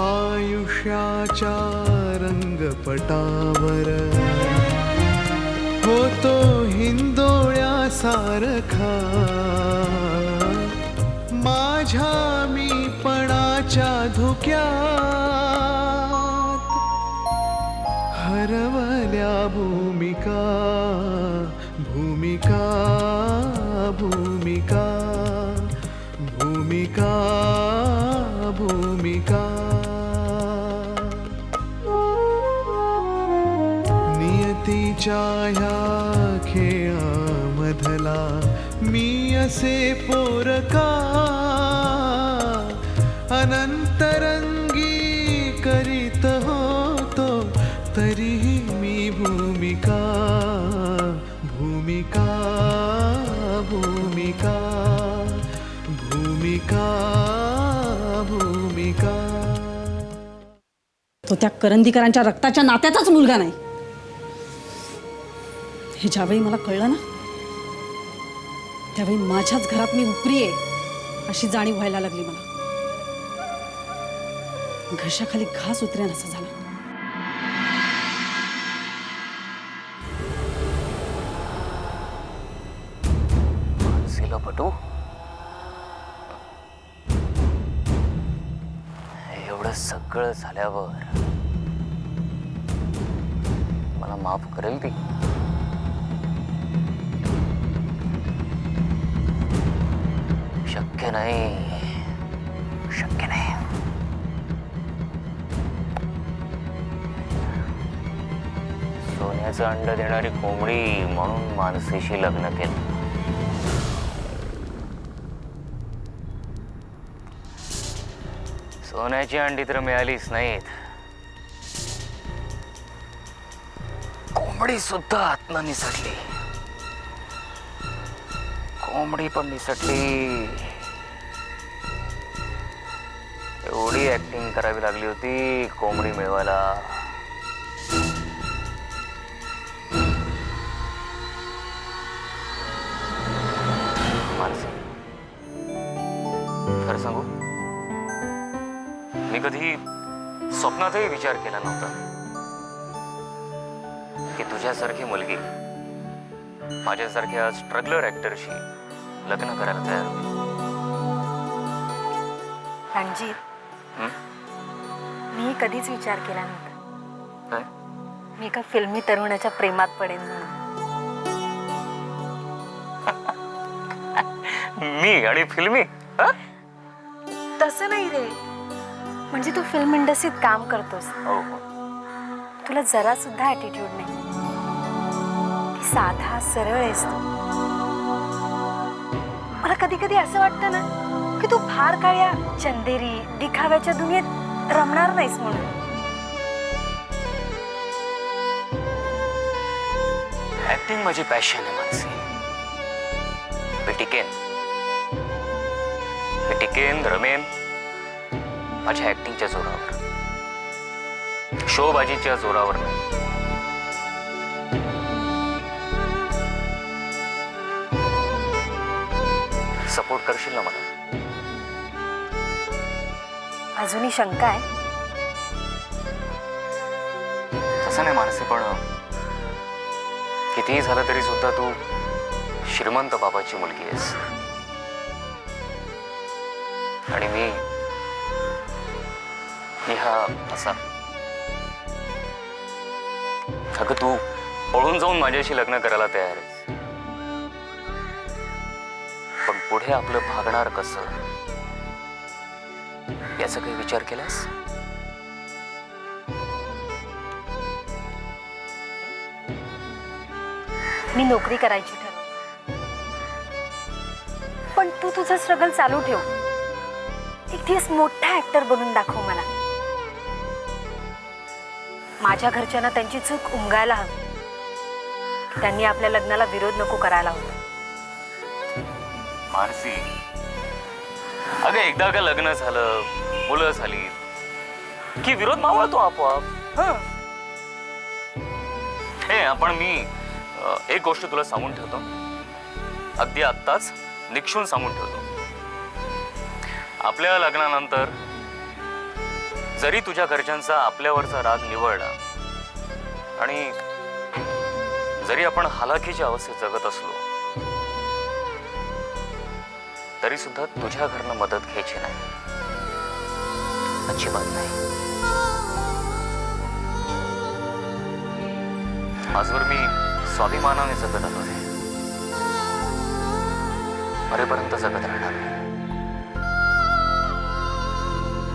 आयुष्याच्या रंगपटावर होतो हिंदोळ्यासारखा माझ्या मीपणाच्या धुक्यात हरवल्या भूमिका भूमिका भूमिका भूमिका भूमिका नियतीच्या ह्या खेळामधला मी असे पोरका अनंतरंगी करीत होतो तरीही मी भूमिका भूमिका भूमिका भूमिका भूमिका. तो त्या करंदीकरांच्या रक्ताच्या नात्याचाच मुलगा नाही हे ज्यावेळी मला कळलं ना त्यावेळी माझ्याच घरात मी उपरी आहे अशी जाणीव व्हायला लागली मला. घशाखाली घास उतरेन असं झालं. पटू एवढं सगळं झाल्यावर मला माफ करेल ती? शक्य नाही, शक्य नाही. सोन्याचं अंड देणारी कोंबडी म्हणून मानसीशी लग्न केलं. सोन्याची अंडी तर मिळालीच नाहीत, कोंबडी सुद्धा आत्मा निसटली. कोंबडी पण निसटली. एवढी ऍक्टिंग करावी लागली होती कोंबडी मिळवायला. मानसी, खरं सांगू, मी कधी स्वप्नातही विचार केला नव्हता की तुझ्यासारखी मुलगी माझ्यासारख्या स्ट्रगलर ऍक्टरशी लग्न करायला तयार होईल. रणजित, मी कधीच विचार केला नव्हता काय? मी एका फिल्मी तरुणाच्या प्रेमात पडेन म्हणून. मी आणि फिल्मी? तसं नाही रे, म्हणजे तू फिल्म इंडस्ट्रीत काम करतोस, हो. तुला जरा सुद्धा ॲटिट्यूड नाही, साधा सरळ आहेस तू. मला कधी कधी असं वाटतं ना की तू फार काळ्या चंदेरी दिखाव्याच्या दुनियेत रमणार नाहीस म्हणून. ऍक्टिंग माझी पॅशन आहे मानसी. मी टिकेन, रमेन माझ्या ऍक्टिंगच्या जोरावर, शोबाजीच्या जोरावर नाही. सपोर्ट करशील ना मला? अजूनही शंका आहे? तसं नाही मानसी, पण कितीही झालं तरी सुद्धा तू श्रीमंत बाबाची मुलगी आहेस आणि मी हा असा. अगं, तू पळून जाऊन माझ्याशी लग्न करायला तयार आहेस, पण पुढे आपलं भागणार कसं याचा काही विचार केलास? मी नोकरी करायची ठरवली, पण तू तुझं स्ट्रगल चालू ठेव. एक दिवस मोठा ऍक्टर बनून दाखव मला. माझ्या घरच्यांना त्यांची चूक उमगायला हवी. त्यांनी आपल्या लग्नाला विरोध नको करायला हवा. मानसी, अगं, एकदा का लग्न झालं, मुलं झाली, की विरोध मावळतो आपोआप. हं. हे पण मी एक गोष्ट तुला सांगून ठेवतो, अगदी आत्ताच निक्षून सांगून ठेवतो. आपल्या लग्नानंतर जरी तुझ्या घरच्यांचा आपल्यावरचा राग निवळला आणि जरी आपण हालाखीच्या अवस्थेत जगत असलो तरी सुद्धा तुझ्या घरनं मदत घ्यायची नाही, अजिबात नाही. आजवर मी स्वाभिमानाने जगत आलो आहे, मरेपर्यंत जगत राहणार.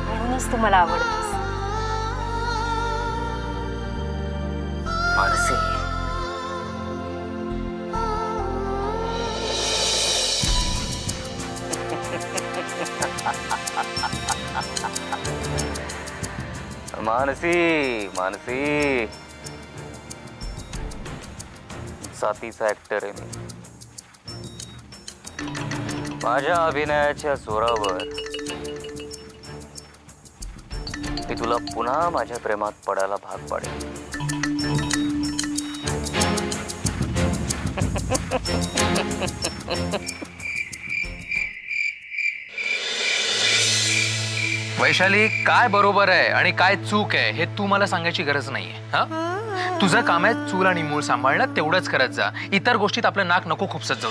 म्हणूनच तू मला आवडतोस. मानसी, मानसी मानसी, साथीचा ऍक्टर आहे मी. माझ्या अभिनयाच्या जोरावर मी तुला पुन्हा माझ्या प्रेमात पडायला भाग पाडेन. वैशाली, काय बरोबर आहे आणि काय चूक आहे हे तू मला सांगायची गरज नाहीये. हा, तुझं काम आहे चूल आणि मूळ सांभाळणं, तेवढंच करत जा. इतर गोष्टीत आपलं नाक नको खुपसत जाऊ.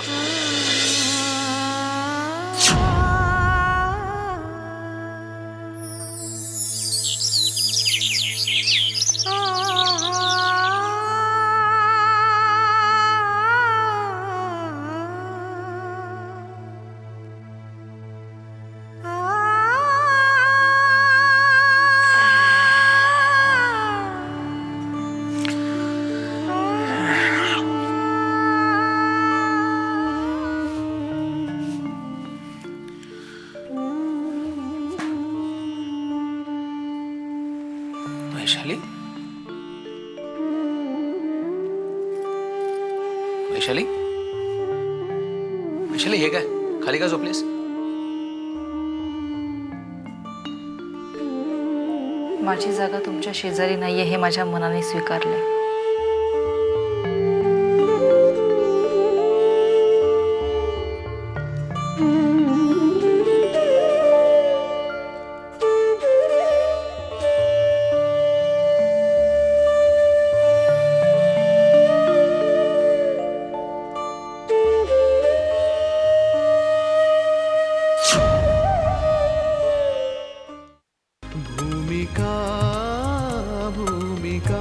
वैशाली, वैशाली, वैशाली, हे काय खाली का झोपलीस? माझी जागा तुमच्या शेजारी नाहीये हे माझ्या मनाने स्वीकारले. भूमिका भूमिका.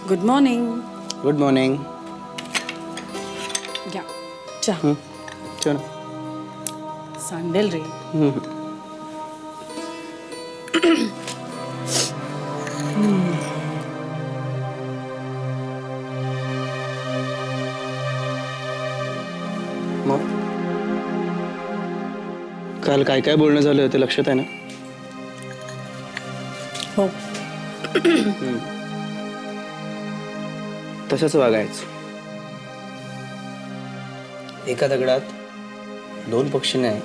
Good morning. Good morning. घ्या चहा. चल. सांडेल रे. मग काल काय काय बोलणं झालं ते लक्षात आहे ना? हो. तसंच वागायचं. एका दगडात दोन पक्षी नाही,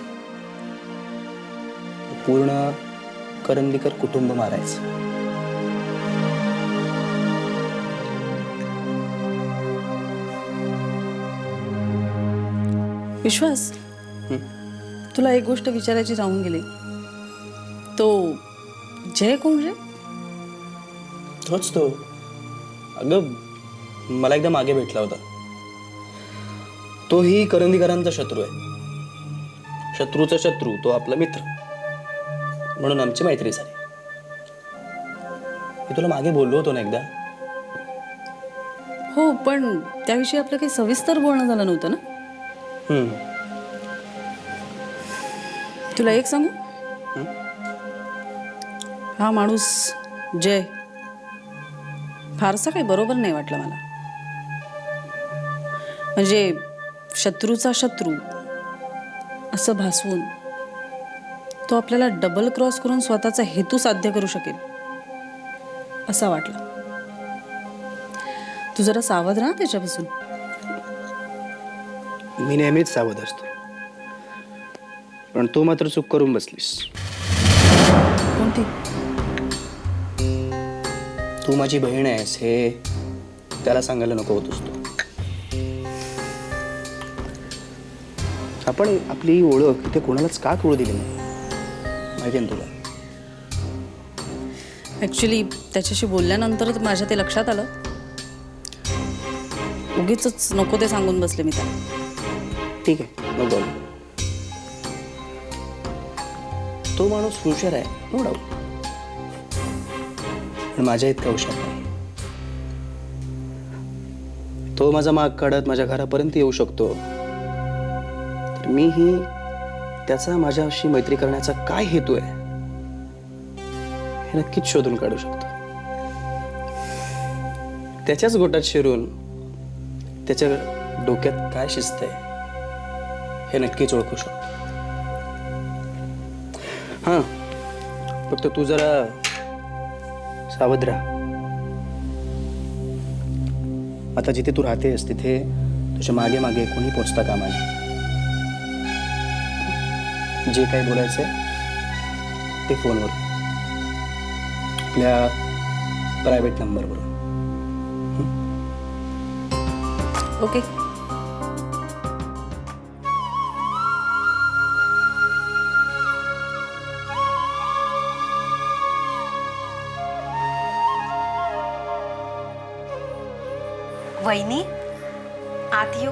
पूर्ण करंदीकर कुटुंब मारायचं. विश्वास, तुला एक गोष्ट विचारायची राहून गेली. तो जय कोण रे? तोच तो. अगं, मला एकदा मागे भेटला होता. तोही करंदीकरांचा शत्रू आहे. शत्रूचा शत्रू तो आपला मित्र, म्हणून आमची मैत्री झाली. मी तुला मागे बोललो होतो ना एकदा. हो, पण त्याविषयी आपलं काही सविस्तर बोलणं झालं नव्हतं ना? तुला एक सांगू, हा माणूस जय फारसा काही बरोबर नाही वाटलं मला. म्हणजे शत्रूचा शत्रू असं भासवून तो आपल्याला डबल क्रॉस करून स्वतःचा हेतू साध्य करू शकेल असं वाटलं. तू जरा सावध राहा त्याच्यापासून. मी नेहमीच सावध असतो, पण तू मात्र चूक करून बसलीस. कोणती? तू माझी बहीण आहेस हे त्याला सांगायला नको होतोस तू. आपण आपली ओळख इथे कोणालाच का कळू दिली नाही माहिती आहे ना तुला? ॲक्च्युली त्याच्याशी बोलल्यानंतर माझ्या ते लक्षात आलं. उगीच नको ते सांगून बसले मी त्याला. ठीक आहे, नो प्रॉब्लेम. तो माणूस हुशार आहे, नो डाऊट, पण माझ्या इतका हुशार नाही. तो माझा माग काढत माझ्या घरापर्यंत येऊ शकतो, तर मीही त्याचा माझ्याशी मैत्री करण्याचा काय हेतू आहे हे नक्कीच शोधून काढू शकतो. त्याच्याच गोटात शिरून त्याच्या डोक्यात काय शिस्त आहे हे नक्कीच ओळखू शकतो. हां, फक्त तू जरा सावध राहा. आता जिथे तू राहतेस तिथे तुझ्या मागे मागे कोणी पोचता कामा नये. जे काही बोलायचंय ते फोनवर, आपल्या प्रायव्हेट नंबरवर. ओके. वहिनी, आत येऊ?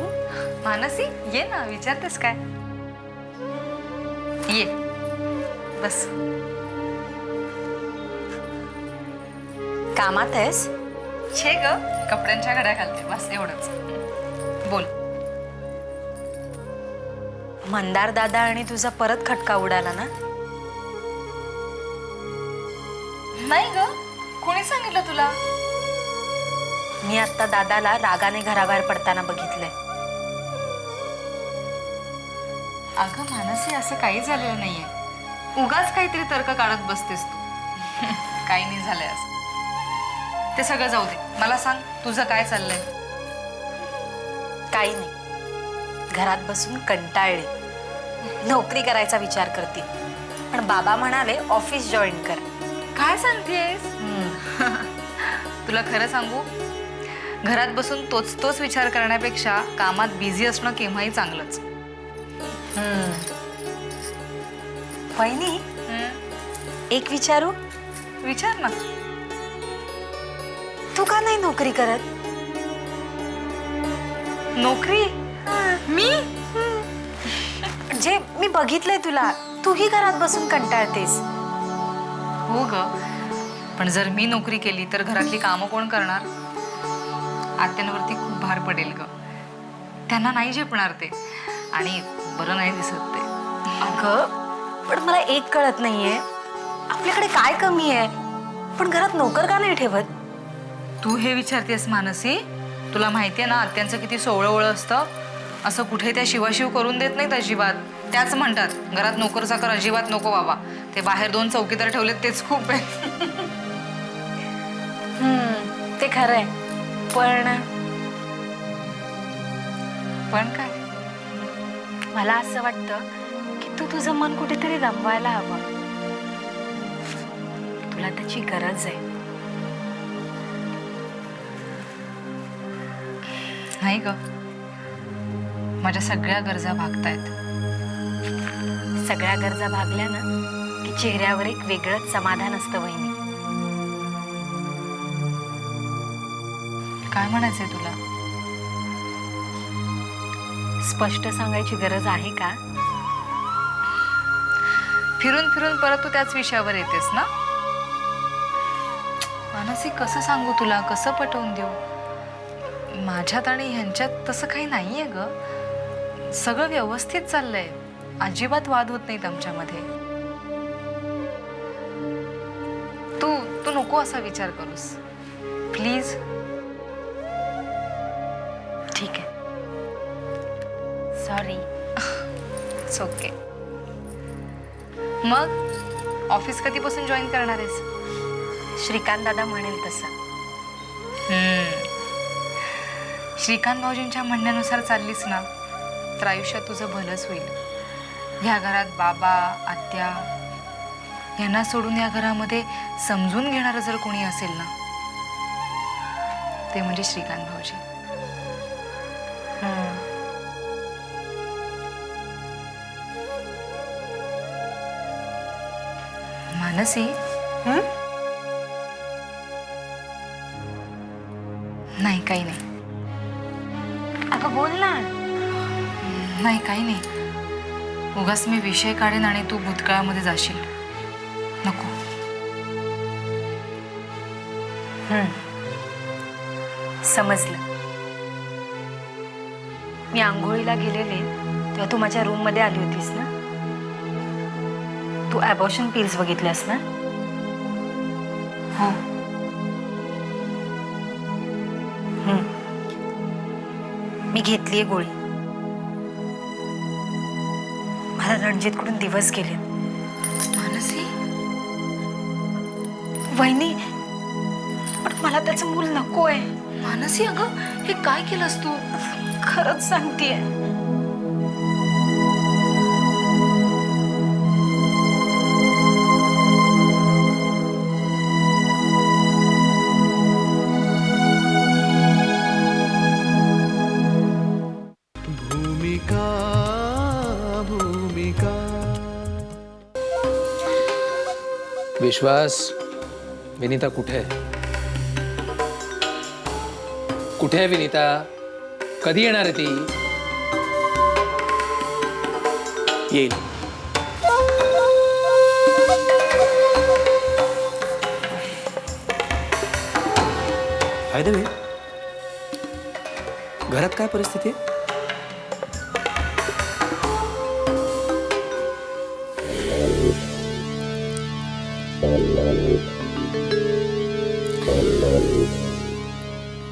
मानसी ये ना, विचारतेस काय? ये बस. कामात आहेस? छे ग, कपड्यांच्या घड्या घालते, बस एवढंच. बोल. मंदार दादा आणि तुझा परत खटका उडाला ना? नाही ग, कोणी सांगितलं तुला? मी आता दादाला रागाने घराबाहेर पडताना बघितलंय. अगं मानसी, असं काही झालेलं नाहीये. उगाच काहीतरी तर्क काढत बसतेस तू. काही नाही झालंय असं. ते सगळं जाऊ दे, मला सांग तुझं काय चाललंय? काही नाही, घरात बसून कंटाळले. नोकरी करायचा विचार करते, पण बाबा म्हणाले ऑफिस जॉईन कर. काय सांगतेस? तुला खरं सांगू, घरात बसून तोच विचार करण्यापेक्षा कामात बिझी असणं केव्हाही चांगलंच. वहिनी, एक विचारू? विचार ना. तू का नाही नोकरी करत? नोकरी? मी? म्हणजे मी बघितलंय तुला, तूही घरात बसून कंटाळतेस. हो ग, पण जर मी नोकरी केली तर घरातली कामं कोण करणार? आत्यांवरती खूप भार पडेल ग. त्यांना नाही झेपणार ते, आणि बरं नाही दिसत ते. अगं, पण मला एक कळत नाहीये, आपल्याकडे काय कमी आहे पण घरात नोकर का नाही ठेवत? तू हे विचारतेस मानसी? तुला माहितीये ना आत्यांचं किती सोवळं असतं. असं कुठे त्या शिवाशिव करून देत नाहीत अजिबात. त्याच म्हणतात घरात नोकर चाकर अजिबात नको बाबा. ते बाहेर 2 चौकीदार ठेवलेत तेच खूप आहे. ते खरंय, पण काय? मला असं वाटतं की तू तुझं मन कुठेतरी रमवायला हवं. तुला त्याची गरज आहे. नाही ग, माझ्या सगळ्या गरजा भागतायत. सगळ्या गरजा भागल्या ना की चेहऱ्यावर एक वेगळंच समाधान असतं वहिनी. काय म्हणायचंय तुला? स्पष्ट सांगायची गरज आहे का? फिरून फिरून परत तू त्याच विषयावर येतेस ना? मानसी, कसं सांगू तुला, कसं पटवून देऊ? माझ्यात आणि ह्यांच्यात तसं काही नाहीये ग. सगळं व्यवस्थित चाललंय, अजिबात वाद होत नाहीत आमच्यामध्ये. तू नको असा विचार करूस प्लीज. ठीक आहे, सॉरी. It's okay. मग ऑफिस कधीपासून जॉईन करणार आहेस? श्रीकांत दादा म्हणेल तसं. श्रीकांत भाऊजींच्या म्हणण्यानुसार चाललीस ना तर आयुष्यात तुझं भलंच होईल. ह्या घरात बाबा, आत्या यांना सोडून या घरामध्ये समजून घेणारं जर कोणी असेल ना, ते म्हणजे श्रीकांत भाऊजी. मानसी, नाही काही नाही. अगं बोल ना. नाही काही नाही. उगाच मी विषय काढेन आणि तू भूतकाळामध्ये जाशील. नको. समजलं. मी आंघोळीला गेलेले तेव्हा तू माझ्या रूम मध्ये आली होतीस ना. तू ॲबॉर्शन पिल्स बघितल्यास ना. हो. मी घेतलीये गोळी. मला रणजितकडून दिवस गेले. मानसी, वहिनी, पण मला त्याचं मूल नकोय. मानसी अगं हे काय केलंस तू? खरंच सांगतेय. भूमिका भूमिका. विश्वास, विनीता कुठे आहे? कुठे आहे विनीता? कधी येणार आहे ती? येईल. बाय द वे, घरात काय परिस्थिती आहे?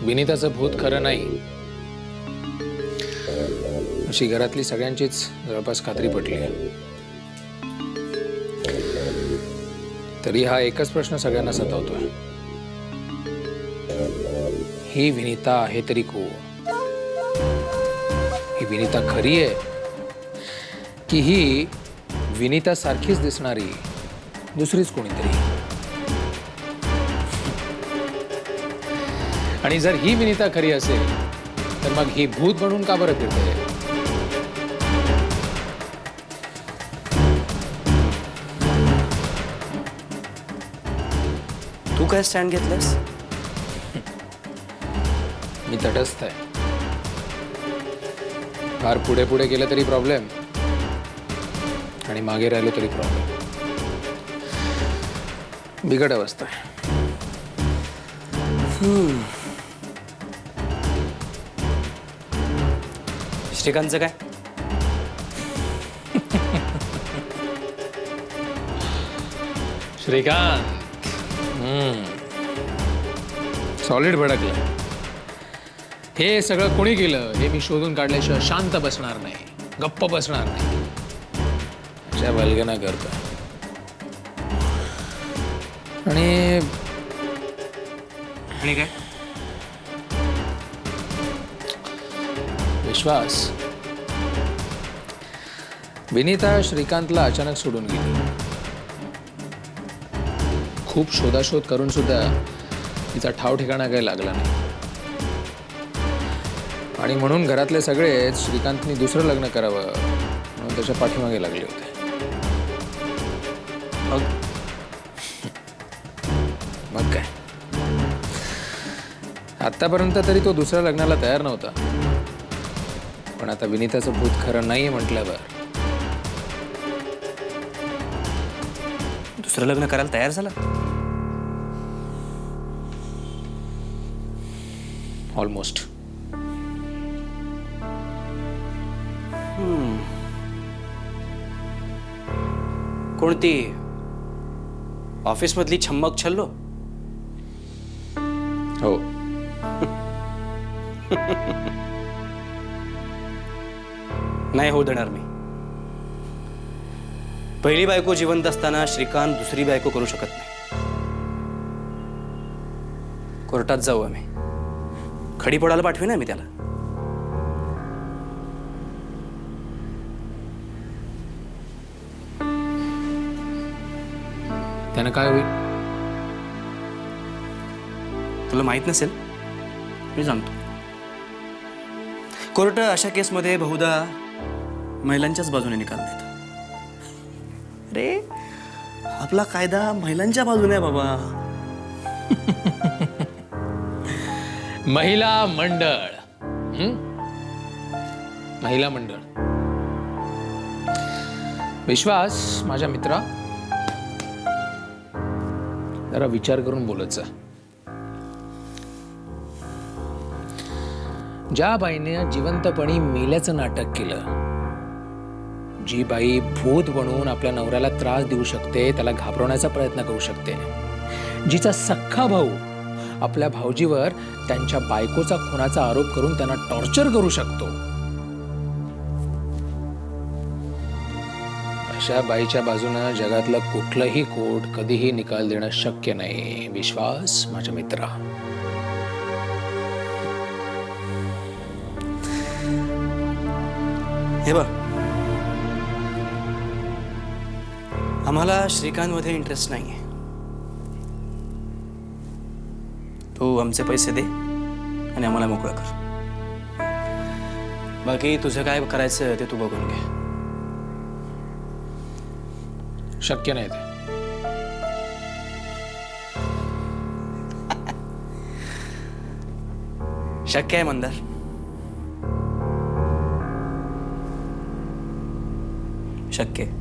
विनीताचं भूत खरं नाही अशी घरातली सगळ्यांचीच जवळपास खात्री पटली आहे. तरी हा एकच प्रश्न सगळ्यांना सतावतोय. ही विनीता आहे तरी कोण? ही विनीता खरी आहे की ही विनीता सारखीच दिसणारी दुसरीच कोणीतरी? आणि जर ही विनीता खरी असेल तर मग ही भूत बनून का बरं फिरते? तू काय स्टँड घेतलंस? मी तटस्थ आहे. फार पुढे पुढे गेलं तरी प्रॉब्लेम आणि मागे राहिलो तरी प्रॉब्लेम. बिकट अवस्था आहे. श्रीकांतचं काय? श्रीकांत सॉलिड भडकलं. हे सगळं कोणी केलं हे मी शोधून काढल्याशिवाय शांत बसणार नाही, गप्प बसणार नाही. अशा वल्गना करतो. आणि काय? विश्वास, विनीता श्रीकांतला अचानक सोडून गेली. खूप शोधाशोध करून सुद्धा तिचा ठाव ठिकाणा काही लागला नाही. आणि म्हणून घरातले सगळेच श्रीकांतनी दुसरं लग्न करावं म्हणून त्याच्या पाठीमागे लागले होते. मग काय, आतापर्यंत तरी तो दुसऱ्या लग्नाला तयार नव्हता. पण आता विनीताचं भूत खरं नाही म्हटल्यावर दुसरं लग्न करायला तयार झाला? ऑलमोस्ट. कोणती ऑफिस मधली छम्मक छल्लो? हो. नाही होऊ देणार मी. पहिली बायको जिवंत असताना श्रीकांत दुसरी बायको करू शकत नाही. कोर्टात जाऊ आम्ही. खडी पोडायला पाठवी ना मी त्याला. त्यानं काय होईल? तुला माहित नसेल, मी सांगतो. कोर्ट अशा केसमध्ये बहुधा महिलांच्याच बाजूने निकाल देतं. अरे आपला कायदा महिलांच्या बाजूने आहे बाबा. महिला मंडळ. महिला मंडळ. विश्वास माझ्या मित्रा, जरा विचार करून बोलत जा. ज्या बाईने जिवंतपणी मेल्याचं नाटक केलं, जी बाई भूत बनवून आपल्या नवऱ्याला त्रास देऊ शकते, त्याला घाबरवण्याचा प्रयत्न करू शकते, जिचा सख्खा भाऊ आपल्या भाऊजीवर त्यांच्या बायकोचा खुनाचा आरोप करून त्यांना टॉर्चर करू शकतो, अशा बाईच्या बाजूनं जगातलं कुठलंही कोर्ट कधीही निकाल देणं शक्य नाही. विश्वास माझ्या मित्रा. हे बघ, आम्हाला श्रीकांतमध्ये इंटरेस्ट नाहीये. तू आमचे पैसे दे आणि आम्हाला मोकळं कर. बाकी तुझं काय करायचं ते तू बघून घे. शक्य नाही ते. शक्य आहे मंदार. शक्य आहे.